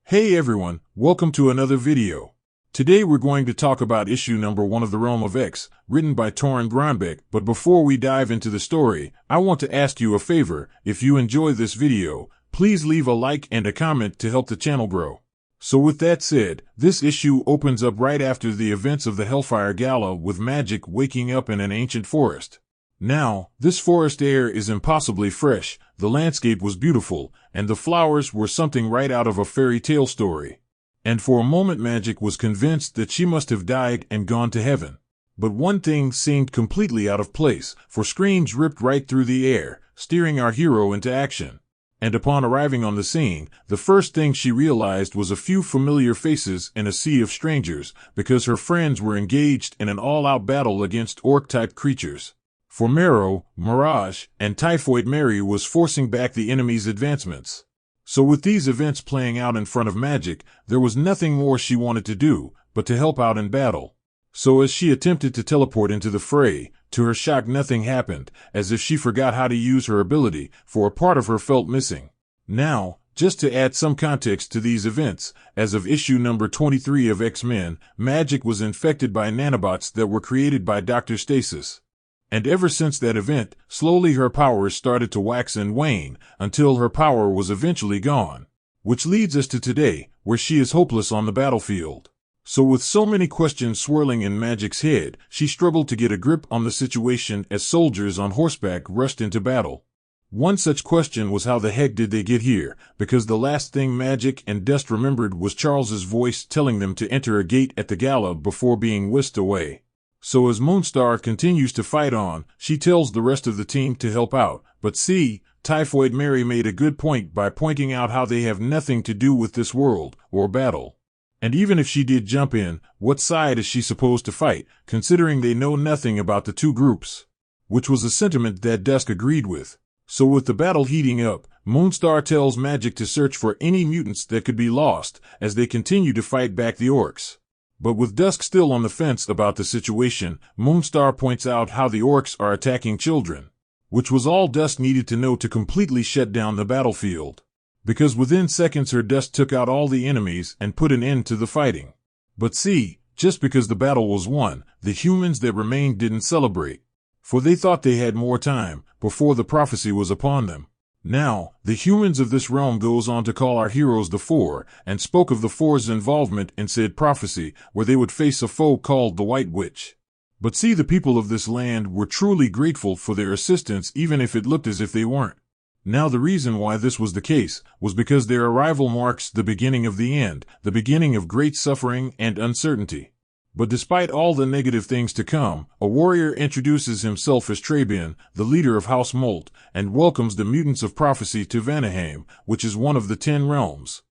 Hey everyone, welcome to another video. Today we're going to talk about issue number 1 of The Realm of X, written by Torun Grönbeck, but before we dive into the story, I want to ask you a favor. If you enjoy this video, please leave a like and a comment to help the channel grow. So with that said, this issue opens up right after the events of the Hellfire Gala with Magik waking up in an ancient forest. Now, this forest air is impossibly fresh, the landscape was beautiful, and the flowers were something right out of a fairy tale story. And for a moment Magik was convinced that she must have died and gone to heaven. But one thing seemed completely out of place, for screams ripped right through the air, steering our hero into action. And upon arriving on the scene, the first thing she realized was a few familiar faces in a sea of strangers, because her friends were engaged in an all-out battle against orc-type creatures. For Marrow, Mirage, and Typhoid Mary was forcing back the enemy's advancements. So with these events playing out in front of Magik, there was nothing more she wanted to do, but to help out in battle. So as she attempted to teleport into the fray, to her shock nothing happened, as if she forgot how to use her ability, for a part of her felt missing. Now, just to add some context to these events, as of issue number 23 of X-Men, Magik was infected by nanobots that were created by Dr. Stasis. And ever since that event, slowly her powers started to wax and wane, until her power was eventually gone. Which leads us to today, where she is hopeless on the battlefield. So with so many questions swirling in Magik's head, she struggled to get a grip on the situation as soldiers on horseback rushed into battle. One such question was how the heck did they get here, because the last thing Magik and Dust remembered was Charles's voice telling them to enter a gate at the gala before being whisked away. So as Moonstar continues to fight on, she tells the rest of the team to help out, but see, Typhoid Mary made a good point by pointing out how they have nothing to do with this world, or battle. And even if she did jump in, what side is she supposed to fight, considering they know nothing about the two groups? Which was a sentiment that Dusk agreed with. So with the battle heating up, Moonstar tells Magik to search for any mutants that could be lost, as they continue to fight back the orcs. But with Dusk still on the fence about the situation, Moonstar points out how the orcs are attacking children. Which was all Dusk needed to know to completely shut down the battlefield. Because within seconds her Dusk took out all the enemies and put an end to the fighting. But see, just because the battle was won, the humans that remained didn't celebrate. For they thought they had more time, before the prophecy was upon them. Now, the humans of this realm goes on to call our heroes the Four, and spoke of the Four's involvement in said prophecy, where they would face a foe called the White Witch. But see, the people of this land were truly grateful for their assistance even if it looked as if they weren't. Now the reason why this was the case, was because their arrival marks the beginning of the end, the beginning of great suffering and uncertainty. But despite all the negative things to come, a warrior introduces himself as Trabin, the leader of House Molt, and welcomes the mutants of prophecy to Vanaheim, which is one of the 10 realms.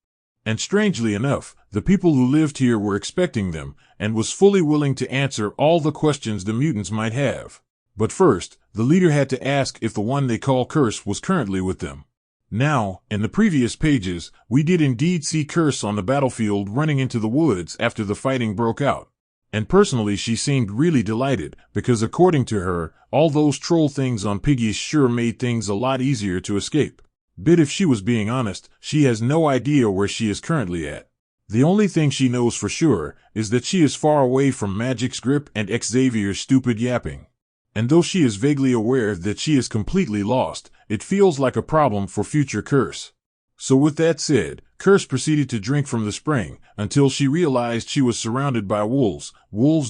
And strangely enough, the people who lived here were expecting them, and was fully willing to answer all the questions the mutants might have. But first, the leader had to ask if the one they call Curse was currently with them. Now, in the previous pages, we did indeed see Curse on the battlefield running into the woods after the fighting broke out. And personally she seemed really delighted, because according to her, all those troll things on Piggy's sure made things a lot easier to escape. But if she was being honest, she has no idea where she is currently at. The only thing she knows for sure, is that she is far away from Magik's grip and Xavier's stupid yapping. And though she is vaguely aware that she is completely lost, it feels like a problem for future Curse. So with that said, Curse proceeded to drink from the spring, until she realized she was surrounded by wolves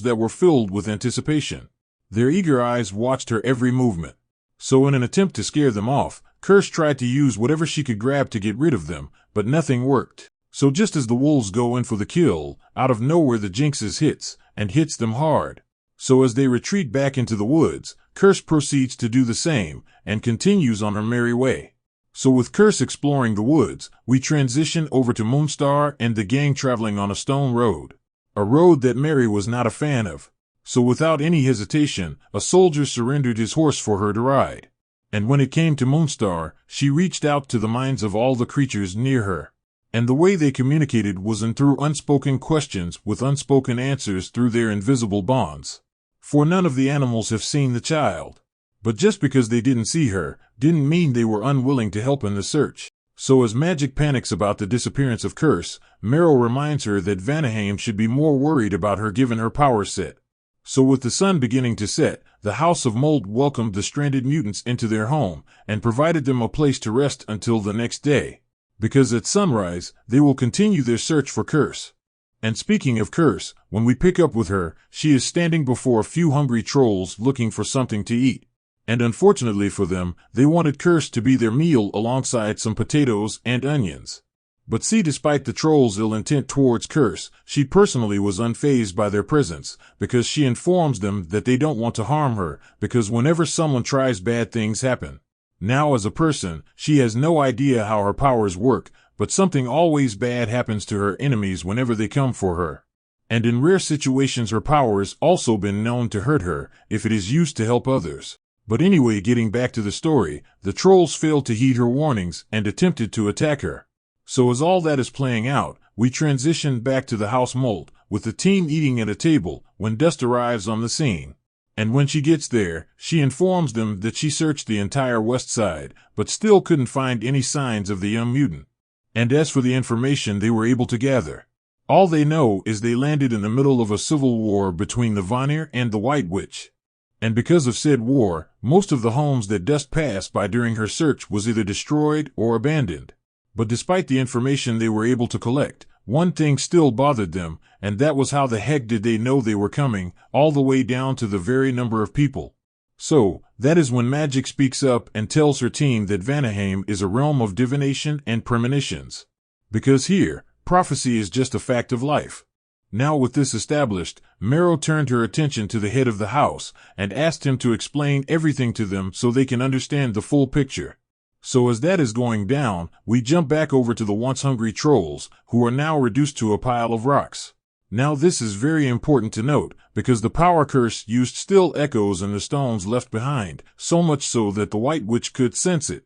that were filled with anticipation. Their eager eyes watched her every movement. So in an attempt to scare them off, Curse tried to use whatever she could grab to get rid of them, but nothing worked. So just as the wolves go in for the kill, out of nowhere the Jinxes hits, and hits them hard. So as they retreat back into the woods, Curse proceeds to do the same, and continues on her merry way. So with Curse exploring the woods, we transition over to Moonstar and the gang traveling on a stone road. A road that Mary was not a fan of. So without any hesitation, a soldier surrendered his horse for her to ride. And when it came to Moonstar, she reached out to the minds of all the creatures near her. And the way they communicated was through unspoken questions with unspoken answers through their invisible bonds. For none of the animals have seen the child. But just because they didn't see her, didn't mean they were unwilling to help in the search. So as Magik panics about the disappearance of Curse, Marrow reminds her that Vanaheim should be more worried about her given her power set. So with the sun beginning to set, the House of Mold welcomed the stranded mutants into their home and provided them a place to rest until the next day. Because at sunrise, they will continue their search for Curse. And speaking of Curse, when we pick up with her, she is standing before a few hungry trolls looking for something to eat. And unfortunately for them, they wanted Curse to be their meal alongside some potatoes and onions. But see, despite the trolls' ill intent towards Curse, she personally was unfazed by their presence, because she informs them that they don't want to harm her, because whenever someone tries, bad things happen. Now as a person, she has no idea how her powers work, but something always bad happens to her enemies whenever they come for her. And in rare situations her powers also been known to hurt her, if it is used to help others. But anyway, getting back to the story, the trolls failed to heed her warnings and attempted to attack her. So as all that is playing out, we transition back to the House Mold, with the team eating at a table, when Dust arrives on the scene. And when she gets there, she informs them that she searched the entire west side, but still couldn't find any signs of the young mutant. And as for the information they were able to gather, all they know is they landed in the middle of a civil war between the Vanir and the White Witch. And because of said war, most of the homes that Dust passed by during her search was either destroyed or abandoned. But despite the information they were able to collect, one thing still bothered them, and that was how the heck did they know they were coming, all the way down to the very number of people. So, that is when Magik speaks up and tells her team that Vanaheim is a realm of divination and premonitions. Because here, prophecy is just a fact of life. Now with this established, Marrow turned her attention to the head of the house and asked him to explain everything to them so they can understand the full picture. So as that is going down, we jump back over to the once hungry trolls, who are now reduced to a pile of rocks. Now this is very important to note, because the power curse used still echoes in the stones left behind, so much so that the White Witch could sense it.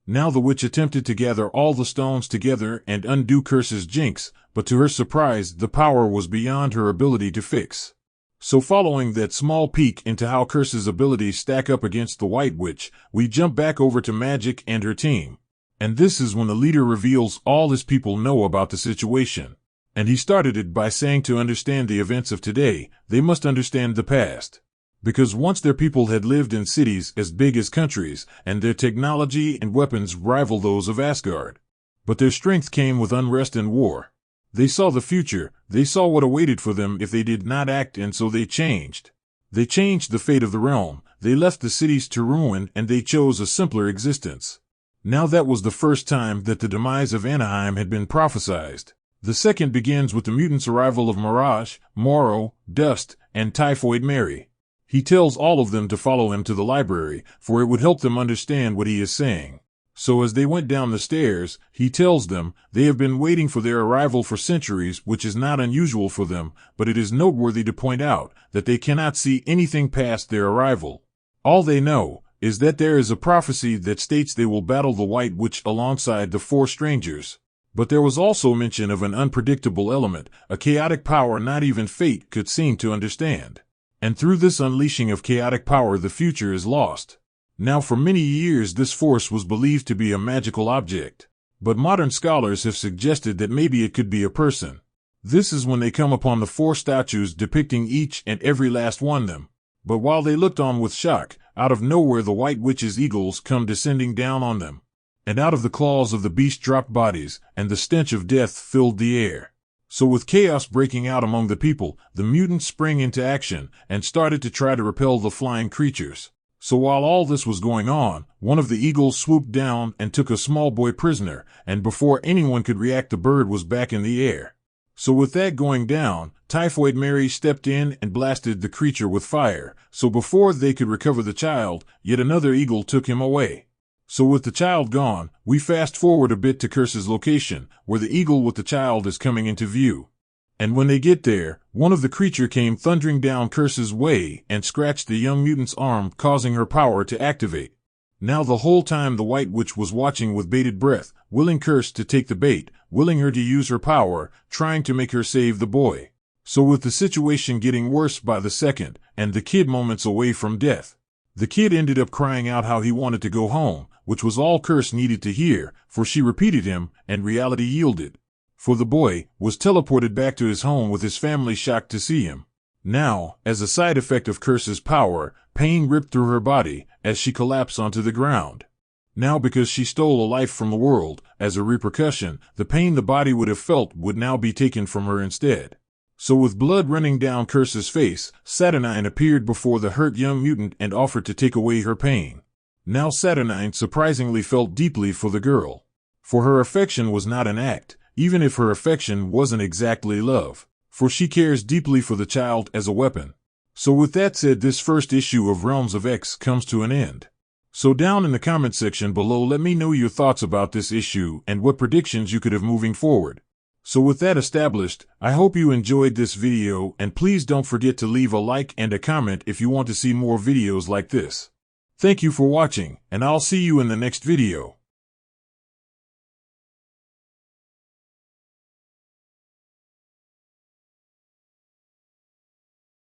Now the witch attempted to gather all the stones together and undo Curse's jinx, but to her surprise the power was beyond her ability to fix. So following that small peek into how Curse's abilities stack up against the White Witch, we jump back over to Magik and her team. And this is when the leader reveals all his people know about the situation. And he started it by saying to understand the events of today, they must understand the past. Because once their people had lived in cities as big as countries, and their technology and weapons rival those of Asgard. But their strength came with unrest and war. They saw the future, they saw what awaited for them if they did not act, and so they changed. They changed the fate of the realm, they left the cities to ruin, and they chose a simpler existence. Now that was the first time that the demise of Vanaheim had been prophesied. The second begins with the mutants' arrival of Mirage, Marrow, Dust, and Typhoid Mary. He tells all of them to follow him to the library, for it would help them understand what he is saying. So as they went down the stairs, he tells them they have been waiting for their arrival for centuries, which is not unusual for them, but it is noteworthy to point out that they cannot see anything past their arrival. All they know is that there is a prophecy that states they will battle the White Witch alongside the four strangers. But there was also mention of an unpredictable element, a chaotic power not even fate could seem to understand. And through this unleashing of chaotic power the future is lost. Now for many years this force was believed to be a magical object. But modern scholars have suggested that maybe it could be a person. This is when they come upon the four statues depicting each and every last one of them. But while they looked on with shock, out of nowhere the White Witch's eagles come descending down on them. And out of the claws of the beast dropped bodies, and the stench of death filled the air. So with chaos breaking out among the people, the mutants sprang into action, and started to try to repel the flying creatures. So while all this was going on, one of the eagles swooped down and took a small boy prisoner, and before anyone could react the bird was back in the air. So with that going down, Typhoid Mary stepped in and blasted the creature with fire, so before they could recover the child, yet another eagle took him away. So with the child gone, we fast forward a bit to Curse's location, where the eagle with the child is coming into view. And when they get there, one of the creature came thundering down Curse's way and scratched the young mutant's arm, causing her power to activate. Now the whole time the White Witch was watching with bated breath, willing Curse to take the bait, willing her to use her power, trying to make her save the boy. So with the situation getting worse by the second, and the kid moments away from death, The kid ended up crying out how he wanted to go home, which was all Curse needed to hear, for she repeated him, and reality yielded. For the boy was teleported back to his home with his family shocked to see him. Now, as a side effect of Curse's power, pain ripped through her body as she collapsed onto the ground. Now because she stole a life from the world, as a repercussion, the pain the body would have felt would now be taken from her instead. So with blood running down Curse's face, Saturnine appeared before the hurt young mutant and offered to take away her pain. Now Saturnine surprisingly felt deeply for the girl. For her affection was not an act, even if her affection wasn't exactly love, for she cares deeply for the child as a weapon. So with that said, this first issue of Realms of X comes to an end. So down in the comment section below, let me know your thoughts about this issue and what predictions you could have moving forward. So with that established, I hope you enjoyed this video, and please don't forget to leave a like and a comment if you want to see more videos like this. Thank you for watching, and I'll see you in the next video.